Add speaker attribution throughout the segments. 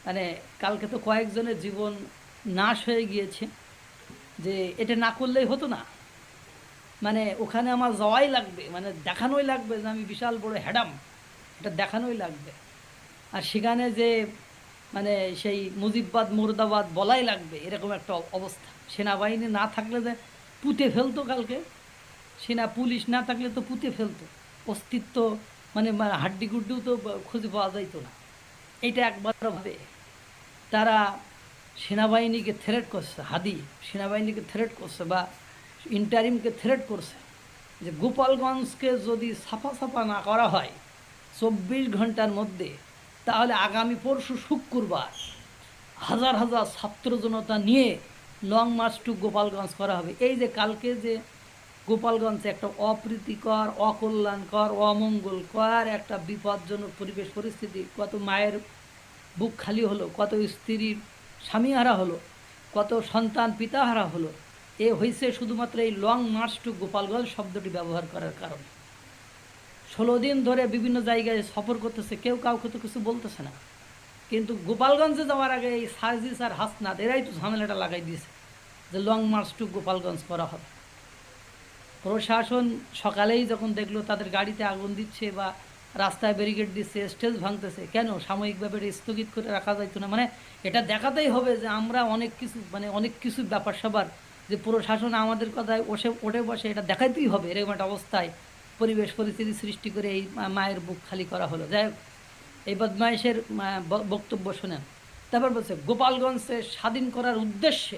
Speaker 1: মানে কালকে তো কয়েকজনের জীবন নাশ হয়ে গিয়েছে, যে এটা না করলেই হতো না। মানে ওখানে আমার যাওয়াই লাগবে, মানে দেখানোই লাগবে যে আমি বিশাল বড় হ্যাডাম, এটা দেখানোই লাগবে। আর সেখানে যে মানে সেই মুজিববাদ মুর্দাবাদ বলাই লাগবে, এরকম একটা অবস্থা। সেনাবাহিনী না থাকলে যে পুঁতে ফেলতো কালকে, সেনা পুলিশ না থাকলে তো পুঁতে ফেলতো, অস্তিত্ব মানে মানে হাড্ডি গুড্ডিও তো খুঁজে পাওয়া যাইতো না। এটা একবার ভাবে তারা সেনাবাহিনীকে থ্রেট করছে, হাদি সেনাবাহিনীকে থ্রেট করছে বা ইন্টারিমকে থ্রেট করছে যে গোপালগঞ্জকে যদি সাফা সাফা না করা হয় 24 ঘন্টার মধ্যে, তাহলে আগামী পরশু শুক্রবার হাজার হাজার ছাত্র জনতা নিয়ে লং মার্চ টু গোপালগঞ্জ করা হবে। এই যে কালকে যে গোপালগঞ্জে একটা অপ্রীতিকর, অকল্যাণকর, অমঙ্গলকর একটা বিপজ্জনক পরিবেশ পরিস্থিতি, কত মায়ের বুক খালি হলো, কত স্ত্রীর স্বামীহারা হলো, কত সন্তান পিতাহারা হলো, এ হয়েছে শুধুমাত্র এই লং মার্চ টু গোপালগঞ্জ শব্দটি ব্যবহার করার কারণে। 16 দিন ধরে বিভিন্ন জায়গায় সফর করতেছে, কেউ কাউকে তো কিছু বলতেছে না, কিন্তু গোপালগঞ্জে যাওয়ার আগে এই সার্জিস আর হাসনাত এরাই তো ঝামেলাটা লাগাই দিয়েছে যে লং মার্চ টু গোপালগঞ্জ করা হবে। প্রশাসন সকালেই যখন দেখলো তাদের গাড়িতে আগুন দিচ্ছে বা রাস্তায় ব্যারিকেড দিচ্ছে, স্টেজ ভাঙতেছে, কেন সাময়িকভাবে এটা স্থগিত করে রাখা যাইতো না? মানে এটা দেখাতেই হবে যে আমরা অনেক কিছু, মানে অনেক কিছু ব্যাপার স্যাপার, যে প্রশাসন আমাদের কথায় ওঠে বসে, এটা দেখাইতেই হবে। এরকম একটা অবস্থায় পরিবেশ পরিস্থিতি সৃষ্টি করে এই মায়ের বুক খালি করা হলো। যাই হোক, এই বদমাইশের বক্তব্য শোনেন। তারপর বলছে গোপালগঞ্জকে স্বাধীন করার উদ্দেশ্যে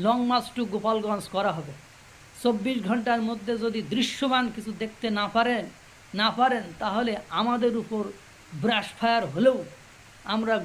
Speaker 1: লং মার্চ টু গোপালগঞ্জ করা হবে। 24 ঘন্টার মধ্যে যদি দৃশ্যমান কিছু দেখতে না পারেন তাহলে আমাদের উপর ব্রাশ ফায়ার হলেও আমরা